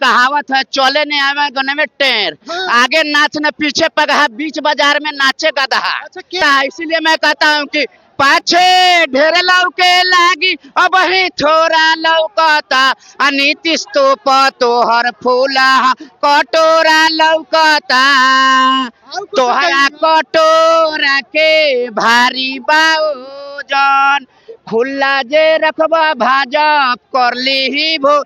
कहावत है, चले नहीं आवे गने में टेर। आगे नाच न पीछे पगहा, बीच बाजार में नाचे गदहा। अच्छा, क्या इसीलिए मैं कहता हूँ कि पाछे ढेर लौके लागी, अब ही थोड़ा लौकता। नीतीश तो तोहर फूला कटोरा लौकता। तोहरा कटोरा के भारी बाओ खुला जे रखबा भाजप कर ली ही भो।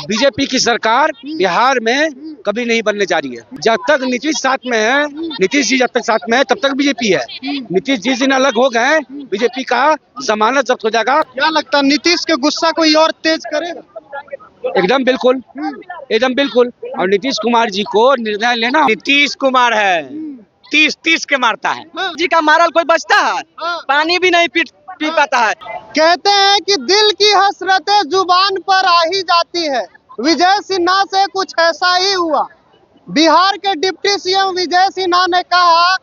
बीजेपी की सरकार बिहार में कभी नहीं बनने जा रही है। जब तक नीतीश साथ में है, नीतीश जी जब तक साथ में है तब तक बीजेपी है। नीतीश जिस दिन अलग हो गए बीजेपी का जमानत जब्त हो जाएगा। क्या लगता है, नीतीश के गुस्सा कोई और तेज करेगा? एकदम बिल्कुल, एकदम बिल्कुल। और नीतीश कुमार जी को निर्णय लेना। नीतीश कुमार है, 30 के मारता है। जी का मारल कोई बचता है? पानी भी नहीं पी पाता है। कहते हैं कि दिल की हसरतें जुबान पर आ ही जाती है। विजय सिन्हा से कुछ ऐसा ही हुआ। बिहार के डिप्टी सीएम विजय सिन्हा ने कहा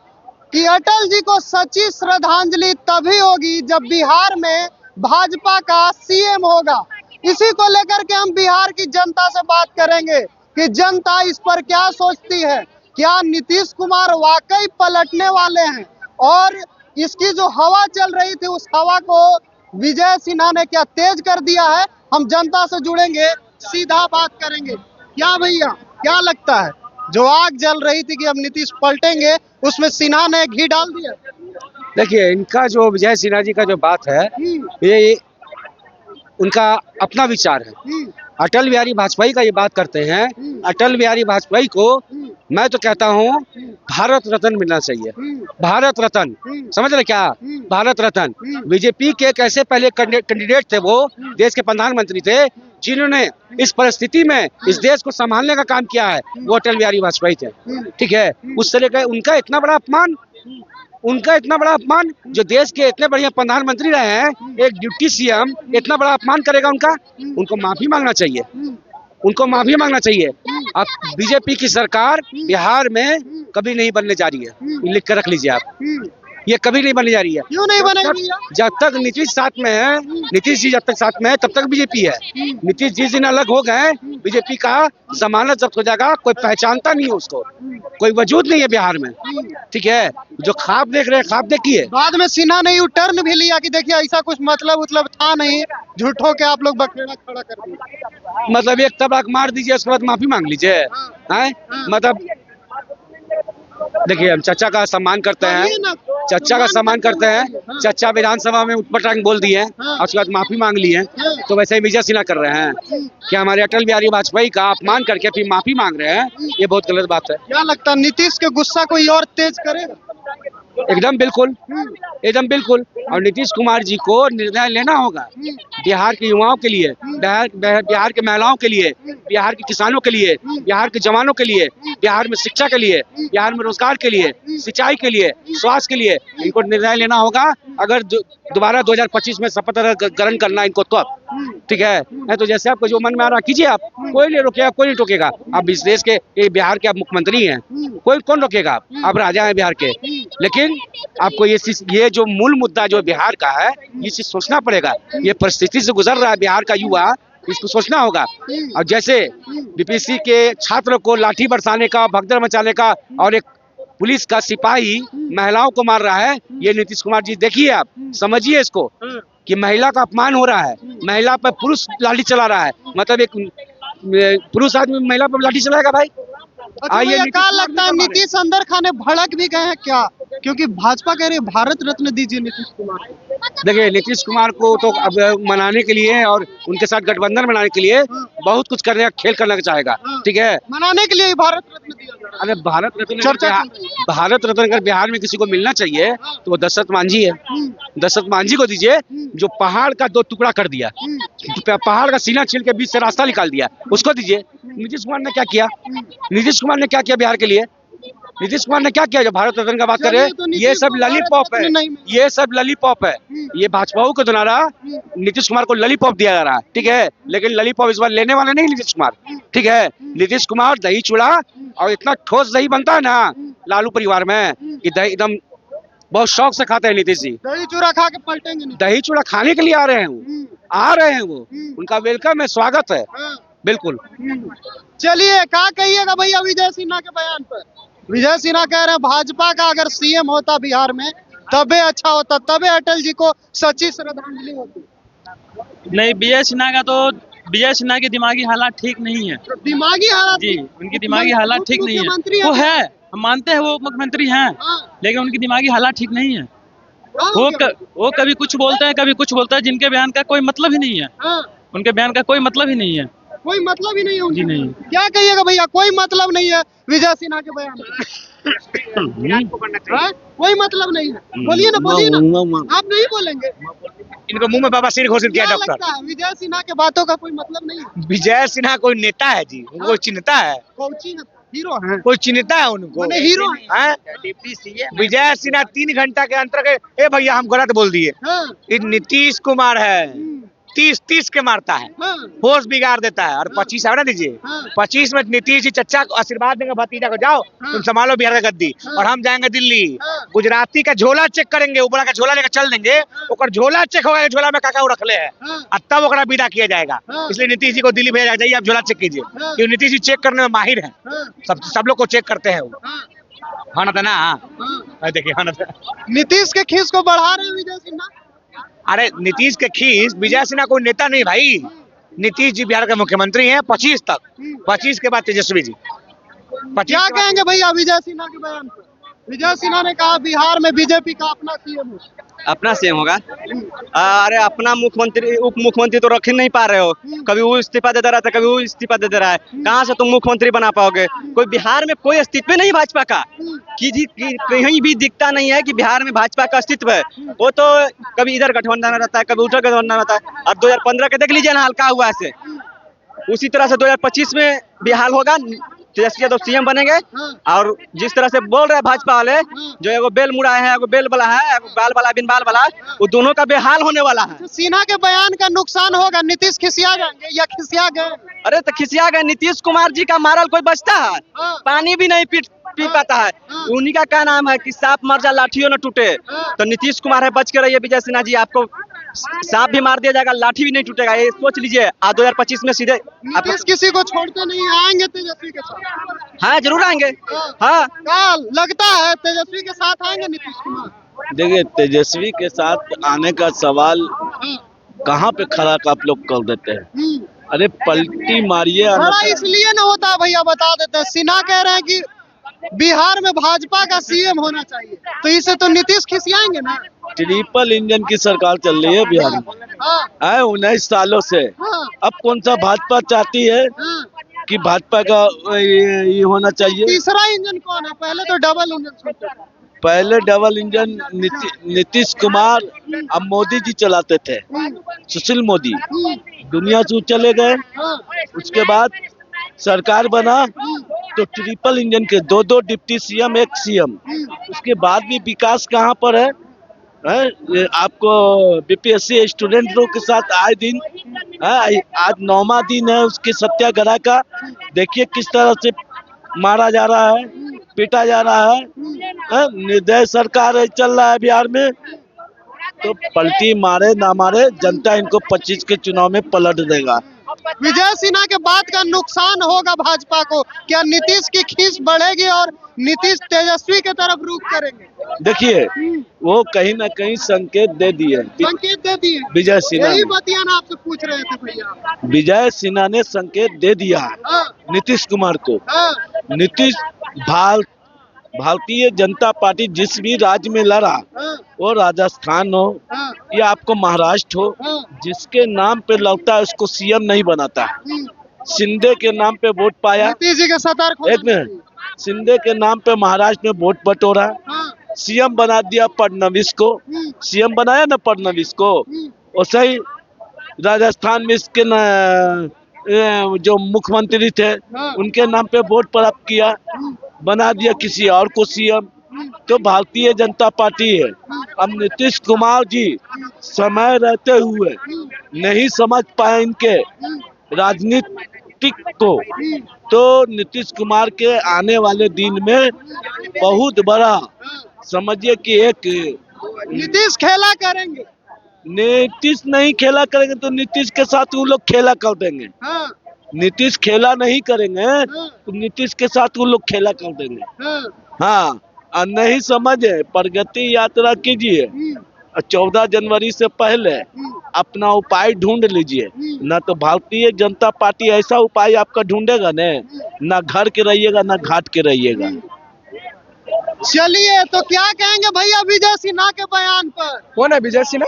कि अटल जी को सच्ची श्रद्धांजलि तभी होगी जब बिहार में भाजपा का सीएम होगा। इसी को लेकर के हम बिहार की जनता से बात करेंगे कि जनता इस पर क्या सोचती है। क्या नीतीश कुमार वाकई पलटने वाले हैं और इसकी जो हवा चल रही थी उस हवा को विजय सिन्हा ने क्या तेज कर दिया है? हम जनता से जुड़ेंगे, सीधा बात करेंगे। क्या भैया, क्या लगता है, जो आग जल रही थी कि अब नीतीश पलटेंगे, उसमें सिन्हा ने घी डाल दिया? देखिए, इनका जो विजय सिन्हा जी का जो बात है ये उनका अपना विचार है। अटल बिहारी वाजपेयी का ये बात करते हैं। अटल बिहारी वाजपेयी को मैं तो कहता हूँ भारत रत्न मिलना चाहिए। भारत रत्न, समझ रहे क्या? भारत रत्न। बीजेपी के कैसे पहले कैंडिडेट थे, वो देश के प्रधानमंत्री थे जिन्होंने इस परिस्थिति में इस देश को संभालने का काम किया है, वो अटल बिहारी वाजपेयी थे। ठीक है, उस तरह का उनका इतना बड़ा अपमान जो देश के इतने बढ़िया प्रधानमंत्री रहे हैं, एक डिप्टी सीएम इतना बड़ा अपमान करेगा उनका? उनको माफी मांगना चाहिए, उनको माफी मांगना चाहिए। अब बीजेपी की सरकार बिहार में कभी नहीं बनने जा रही है, लिख कर रख लीजिए आप, ये कभी नहीं बनने जा रही है। क्यों नहीं बनेगी? जब तक नीतीश साथ में है, नीतीश जी जब तक साथ में है तब तक बीजेपी है। नीतीश जिस दिन अलग हो गए बीजेपी का जमानत जब्त हो जाएगा। कोई पहचानता नहीं है उसको, कोई वजूद नहीं है बिहार में। ठीक है, जो ख्वाब देख रहे हैं ख्वाब देखिए। बाद में सिन्हा ने यू टर्न भी लिया कि देखिए ऐसा कुछ मतलब था नहीं, झूठों के आप लोग बखेड़ा खड़ा कर दिए। मतलब एक तबाक मार दीजिए, उसके बाद माफी मांग लीजिए, हैं? मतलब देखिए, हम चचा का सम्मान करते हैं, चचा का सम्मान करते हैं। चचा विधानसभा में उठपटांग बोल दिए और उसके बाद माफी मांग ली है, तो वैसे ही विजय सिन्हा कर रहे हैं कि हमारे अटल बिहारी वाजपेयी का अपमान करके फिर माफी मांग रहे हैं। ये बहुत गलत बात है। क्या लगता है, नीतीश के गुस्सा कोई और तेज करेगा? एकदम बिल्कुल, एकदम बिल्कुल। और नीतीश कुमार जी को निर्णय लेना होगा बिहार के युवाओं के लिए, बिहार के महिलाओं के लिए, बिहार के किसानों के लिए, बिहार के जवानों के लिए, बिहार में शिक्षा के लिए, बिहार में रोजगार के लिए, सिंचाई के लिए, स्वास्थ्य के लिए इनको निर्णय लेना होगा। अगर दोबारा 2025 में शपथ ग्रहण करना इनको तो ठीक है, तो जैसे आपको जो मन में आ रहा कीजिए आप, कोई नहीं रोकेगा, कोई नहीं टोकेगा। आप इस देश के बिहार के आप मुख्यमंत्री हैं, कोई कौन रोकेगा? आप राजा हैं बिहार के। लेकिन आपको ये जो मूल मुद्दा जो बिहार का है, ये चीज सोचना पड़ेगा। ये परिस्थिति से गुजर रहा है बिहार का युवा, इसको सोचना होगा। और जैसे बीपीएससी के छात्र को लाठी बरसाने का, भगदड़ मचाने का, और एक पुलिस का सिपाही महिलाओं को मार रहा है, ये नीतीश कुमार जी देखिए, आप समझिए इसको कि महिला का अपमान हो रहा है, महिला पर पुरुष लाठी चला रहा है। मतलब एक पुरुष आदमी महिला पर लाठी चलाएगा भाई? आइए, क्या लगता है, नीतीश अंदर खाने भड़क भी गए हैं क्या? क्योंकि भाजपा कह रही है भारत रत्न दीजिए नीतीश कुमार को। देखिए, नीतीश कुमार को तो अब मनाने के लिए और उनके साथ गठबंधन बनाने के लिए बहुत कुछ करने का खेल करना चाहेगा। ठीक है, मनाने के लिए ही भारत रत्न दिया जा रहा है। अरे भारत रत्न अगर बिहार में किसी को मिलना चाहिए तो वो दशरथ मांझी है। दशरथ मांझी को दीजिए, जो पहाड़ का 2 टुकड़ा कर दिया, पहाड़ का सीना छील के बीच से रास्ता निकाल दिया, उसको दीजिए। नीतीश कुमार ने क्या किया? नीतीश कुमार ने क्या किया बिहार के लिए? नीतीश कुमार ने क्या किया? जो भारत रत्न का बात करे, ये सब लॉलीपॉप है, ये सब लॉलीपॉप है। ये भाजपा के द्वारा नीतीश कुमार को लॉलीपॉप दिया जा रहा है। ठीक है, लेकिन लॉलीपॉप इस बार लेने वाले नहीं नीतीश कुमार। ठीक है, नीतीश कुमार दही चूड़ा, और इतना ठोस दही बनता है ना लालू परिवार में कि दही एकदम बहुत शौक से खाते हैं नीतीश जी। दही चूड़ा खा के पलटेंगे नहीं। दही चूड़ा खाने के लिए आ रहे हैं वो, उनका वेलकम है, स्वागत है। बिल्कुल। चलिए, क्या कहिएगा भैया विजय सिन्हा के बयान पर? विजय सिन्हा कह रहे हैं भाजपा का अगर सीएम होता बिहार में तबे अच्छा होता, तबे अटल जी को सच्ची श्रद्धांजलि होती। नहीं, विजय सिन्हा के दिमागी हालात ठीक नहीं है दिमागी हालत जी, उनकी दिमागी हालात ठीक नहीं मुख्यमंत्री है। वो है। है, हम मानते हैं वो मुख्यमंत्री हैं, हाँ, लेकिन उनकी दिमागी हालात ठीक नहीं है। हाँ, वो कभी कुछ बोलते हैं, कभी कुछ बोलता है, जिनके बयान का कोई मतलब ही नहीं है। हाँ, उनके बयान का कोई मतलब ही नहीं है कोई मतलब ही नहीं है जी। उनका। नहीं, क्या कहिएगा भैया, कोई मतलब नहीं है विजय सिन्हा के बयान में? हाँ? कोई मतलब नहीं है। बोलिए ना, बोलिए ना। आप नहीं बोलेंगे? इनको मुंह में बाबा सिर घोषित किया क्या डॉक्टर। लगता है विजय सिन्हा के बातों का कोई मतलब नहीं है? विजय सिन्हा कोई नेता है जी, उनको चिन्हता है, कौची है? हीरो है? कोई चिन्हता है उनको। माने हीरो है? हैं? विजय सिन्हा 3 घंटा के अंतर के, ए भैया हम गलत बोल दिए, हाँ, ये नीतीश कुमार है। 30 के मारता है, हाँ, होश बिगाड़ देता है। और 25 है ना दीजिए, हाँ। 25 में नीतीश जी चचा को आशीर्वाद देंगे, भतीजा को जाओ तुम संभालो बिहार का गद्दी, और हम जाएंगे दिल्ली। हाँ। गुजराती का झोला चेक करेंगे, ऊपर का झोला लेकर चल देंगे, ओकर झोला चेक होगा, झोला में काका रखले है, हाँ। और तब ओकरा विदा किया जाएगा। हाँ। इसलिए नीतीश जी को दिल्ली भेजा जाइए, आप झोला चेक कीजिए, हाँ। क्योंकि नीतीश जी चेक करने में माहिर है, हाँ, सब लोग को चेक करते हैं वो। हाँ, हाँ ना था ना, हाँ। देखिए हाँ ना था। नीतीश के खीस को बढ़ा रहे हैं विजय सिन्हा। अरे नीतीश के खीस, विजय सिन्हा कोई नेता नहीं भाई, नीतीश जी बिहार के मुख्यमंत्री हैं 25 तक, 25 के बाद तेजस्वी जी। 25 क्या के बाद- कहेंगे भैया विजय सिन्हा के बयान पर? विजय सिन्हा ने कहा बिहार में बीजेपी का अपना सीएम हो। अपना सीएम होगा। अरे अपना मुख्यमंत्री उप मुख्यमंत्री तो रख ही नहीं पा रहे हो, कभी वो इस्तीफा देता रहता है, कभी वो इस्तीफा देता रहा है। कहाँ से तुम मुख्यमंत्री बना पाओगे? कोई बिहार में कोई अस्तित्व नहीं भाजपा का, कहीं भी दिखता नहीं है कि बिहार में भाजपा का अस्तित्व है। वो तो कभी इधर गठबंधन रहता है, कभी उधर गठबंधन रहता है। अब 2015 के देख लीजिए ना, हल्का हुआ से, उसी तरह से 2025 में बिहार होगा, तेजस्वी यादव सीएम बनेंगे। और जिस तरह से बोल रहे हैं भाजपा वाले, जो एगो बेल मुड़ा है, एगो बेल वाला है, एगो बाल वाला बिन बाल वाला, वो दोनों का बेहाल होने वाला है। तो सिन्हा के बयान का नुकसान होगा, नीतीश खिसिया जाएंगे या खिसिया गए? अरे तो खिसिया गए, नीतीश कुमार जी का मारल कोई बचता है? हाँ। पानी भी नहीं पी पाता है। हाँ। उन्हीं का क्या नाम है कि सांप मर जा लाठियों न टूटे। हाँ। तो नीतीश कुमार है, बच के रहिए विजय सिन्हा जी, आपको सांप भी मार दिया जाएगा, लाठी भी नहीं टूटेगा, ये सोच लीजिए। 2025 में सीधे नीतीश किसी को छोड़ते नहीं, आएंगे तेजस्वी के साथ। हाँ जरूर आएंगे। हाँ। हाँ क्या लगता है तेजस्वी के साथ आएंगे नीतीश कुमार? देखिए, तेजस्वी के साथ आने का सवाल हाँ। कहाँ पे खड़ा का आप लोग कर देते हैं? अरे पलटी मारिए। खड़ा इसलिए न होता है भैया, बता देते हैं। सिन्हा कह रहे हैं कि बिहार में भाजपा का सीएम होना चाहिए, तो इसे तो नीतीश खिसियाएंगे ना। ट्रिपल इंजन की सरकार चल रही है बिहार में, हाँ, आए 19 सालों से। हाँ, अब कौन सा भाजपा चाहती है हाँ। कि भाजपा का ये होना चाहिए? तीसरा इंजन कौन है? पहले तो डबल इंजन सुनते थे। पहले डबल इंजन नीतीश कुमार, अब मोदी जी चलाते थे, सुशील मोदी। दुनिया से चले गए, हाँ, उसके बाद सरकार बना तो ट्रिपल इंजन के 2 डिप्टी सीएम, 1 सीएम। उसके बाद भी विकास कहाँ पर है? ये आपको बीपीएससी स्टूडेंटों के साथ आए दिन, आज 9वां दिन है उसके सत्याग्रह का। देखिए किस तरह से मारा जा रहा है, पीटा जा रहा है। निर्दय सरकार है, चल रहा है बिहार में। तो पलटी मारे ना मारे, जनता इनको 25 के चुनाव में पलट देगा। विजय सिन्हा के बात का नुकसान होगा भाजपा को? क्या नीतीश की खींच बढ़ेगी और नीतीश तेजस्वी के तरफ रुख करेंगे? देखिए, वो कहीं ना कहीं संकेत दे दिए, संकेत दे दिए विजय सिन्हा यही ने। बतिया ना आपसे पूछ रहे थे भैया। विजय सिन्हा ने संकेत दे दिया हाँ, नीतीश कुमार को। हाँ, नीतीश भारतीय जनता पार्टी जिस भी राज्य में लड़ा, हाँ, वो राजस्थान हो हाँ, या आपको महाराष्ट्र हो, हाँ, जिसके नाम पे लड़ता है उसको सीएम नहीं बनाता। शिंदे के नाम पे वोट पाया, नीतीश जी के सतर्क होना एक मिनट, शिंदे के नाम पे महाराष्ट्र में वोट बटोरा, हाँ, सीएम बना दिया फडणवीस को। सीएम बनाया ना फडणवीस को, वैसे ही राजस्थान में इसके जो मुख्यमंत्री थे उनके नाम पे वोट प्राप्त किया, बना दिया किसी और को सीएम। तो भारतीय जनता पार्टी है। अब नीतीश कुमार जी समय रहते हुए नहीं समझ पाए इनके राजनीतिक को, तो नीतीश कुमार के आने वाले दिन में बहुत बड़ा समझिए कि एक नीतीश खेला करेंगे। नीतीश नहीं खेला करेंगे तो नीतीश के साथ वो लोग खेला कर देंगे। हाँ, नीतीश खेला नहीं करेंगे तो नीतीश के साथ वो लोग खेला कर देंगे। हाँ, और नहीं समझे प्रगति यात्रा कीजिए, 14 जनवरी से पहले अपना उपाय ढूंढ लीजिए। ना तो भारतीय जनता पार्टी ऐसा उपाय आपका ढूंढेगा ना घर के रहिएगा ना घाट के रहिएगा। चलिए, तो क्या कहेंगे भैया विजय सिन्हा के बयान पर? कौन है विजय सिन्हा?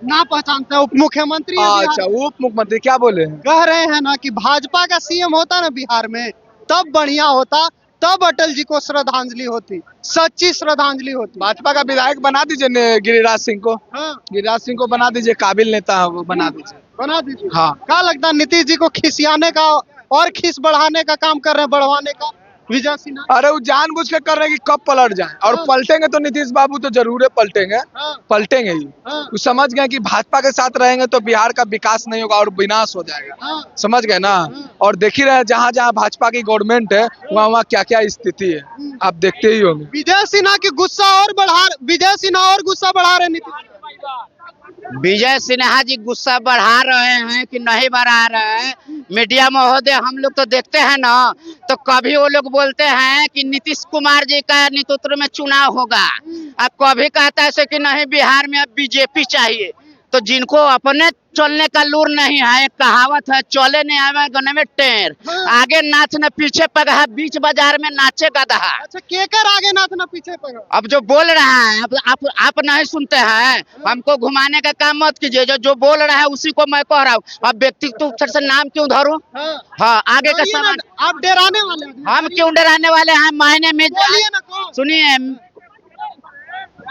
ना पहचानते, उप मुख्यमंत्री है बिहार अच्छा, के। उप मुख्यमंत्री क्या बोले हैं? कह रहे हैं ना कि भाजपा का सीएम होता ना बिहार में तब बढ़िया होता, तब अटल जी को श्रद्धांजलि होती, सच्ची श्रद्धांजलि होती। भाजपा का विधायक बना दीजिए गिरिराज सिंह को। हाँ, गिरिराज सिंह को बना दीजिए, काबिल नेता है वो, बना दीजिए। बना दीजिए। हाँ। क्या लगता है नीतीश जी को खिसियाने का और खिस बढ़ाने का काम कर रहे हैं, बढ़वाने का विजय सिन्हा? अरे वो जानबूझ के कर रहे हैं कि कब पलट जाए, और हाँ। पलटेंगे तो नीतीश बाबू तो जरूर पलटेंगे। हाँ। पलटेंगे ही। हाँ। वो समझ गए कि भाजपा के साथ रहेंगे तो बिहार का विकास नहीं होगा और विनाश हो जाएगा। हाँ। समझ गए ना? और देख ही रहे जहाँ जहाँ भाजपा की गवर्नमेंट है वहाँ क्या क्या स्थिति है, आप देखते ही होंगे। विजय सिन्हा की गुस्सा और विजय सिन्हा और गुस्सा बढ़ा रहे नीतीश। विजय सिन्हा जी गुस्सा बढ़ा रहे हैं कि नहीं बढ़ा रहे हैं? मीडिया महोदय हम लोग तो देखते हैं ना, तो कभी वो लोग बोलते हैं कि नीतीश कुमार जी का नेतृत्व में चुनाव होगा, अब कभी कहता है कि नहीं बिहार में अब बीजेपी चाहिए। तो जिनको अपने चलने का लूर नहीं है, एक कहावत है, चले नहीं आवे गने में टेर, आगे नाच न पीछे पगहा, बीच बाजार में नाचे गदहा। अच्छा, केकर आगे नाथ ना पीछे पड़ा। अब जो बोल रहा है, आप नहीं सुनते हैं, हमको घुमाने का काम मत कीजिए, जो बोल रहा है उसी को मैं कह रहा हूँ। अब व्यक्तित्व से नाम क्यों धरूं? हाँ, आगे का सवाल। आप डराने वाले हैं। हम क्यों डराने वाले हैं? महीने में बोलिए ना कौन? सुनिए,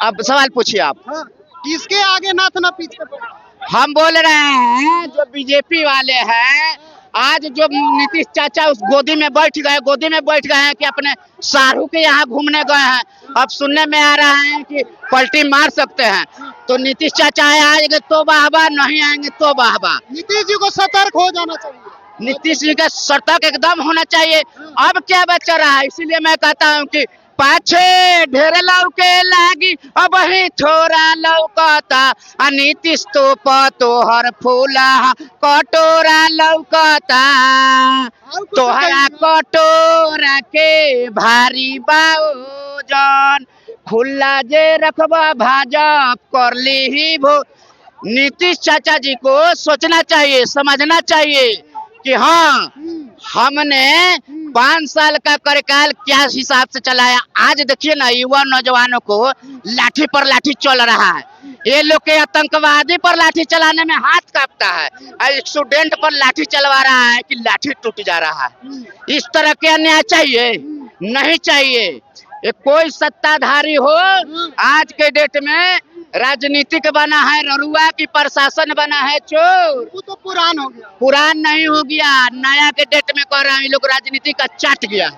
अब सवाल पूछिए आप। हाँ, किसके आगे नाथ ना पीछे पड़ा? हम बोल रहे हैं जो बीजेपी वाले हैं, आज जो नीतीश चाचा उस गोदी में बैठ गए हैं कि अपने शाहरुख के यहाँ घूमने गए हैं। अब सुनने में आ रहा है कि पलटी मार सकते हैं, तो नीतीश चाचा आएंगे तो वाहवा, नहीं आएंगे तो वाहवा। नीतीश जी को सतर्क हो जाना चाहिए। नीतीश जी का सतर्क एकदम होना चाहिए। अब क्या बचा रहा है? इसीलिए मैं कहता हूँ कि पाछे ढेर लौके लागी, अब ही थोड़ा लौकता, नीतीश तो पतोहर फूला कटोरा लौकता, तोहरा कटोरा के भारी बाओजन, खुला जे रखबा भाजप कर ली ही भो। नीतीश चाचा जी को सोचना चाहिए, समझना चाहिए कि हाँ, हमने 5 साल का कार्यकाल क्या हिसाब से चलाया। आज देखिए ना, युवा नौजवानों को लाठी पर लाठी चल रहा है। ये लोग के आतंकवादी पर लाठी चलाने में हाथ कांपता है, और स्टूडेंट पर लाठी चलवा रहा है कि लाठी टूट जा रहा है। इस तरह के अन्याय चाहिए? नहीं चाहिए। ये कोई सत्ताधारी हो, आज के डेट में राजनीतिक बना है ररुआ की प्रशासन बना है चोर। वो तो पुरान हो गया। पुरान नहीं हो गया, नया के डेट में कह रहे हैं, ये लोग राजनीति का चाट गया।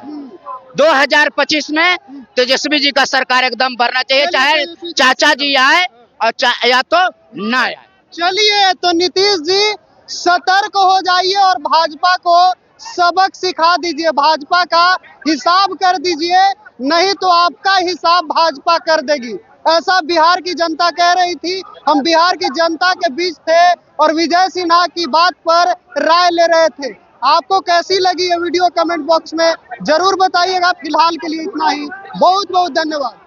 2025 में तेजस्वी जी का सरकार एकदम बनना चाहिए, चाहे चाचा जी आए और या तो ना आए। चलिए, तो नीतीश जी सतर्क हो जाइए और भाजपा को सबक सिखा दीजिए, भाजपा का हिसाब कर दीजिए, नहीं तो आपका हिसाब भाजपा कर देगी। ऐसा बिहार की जनता कह रही थी। हम बिहार की जनता के बीच थे और विजय सिन्हा की बात पर राय ले रहे थे। आपको कैसी लगी ये वीडियो कमेंट बॉक्स में जरूर बताइएगा। फिलहाल के लिए इतना ही, बहुत बहुत धन्यवाद।